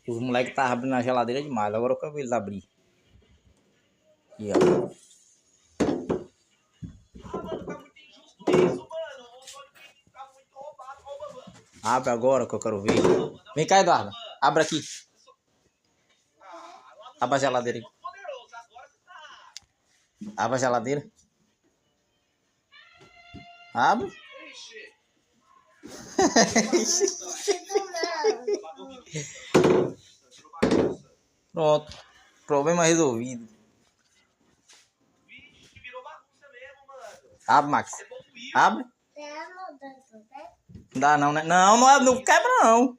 Os moleques estavam abrindo a geladeira demais. Agora eu quero ver eles abrir. Aqui, ó. Abre agora que eu quero ver. Vem cá, Eduardo. Abre aqui. Abre a geladeira aí. Abre a geladeira. Abre. Pronto. Problema resolvido. Abre, Max. Abre. Não dá não, né? Não, não quebra não.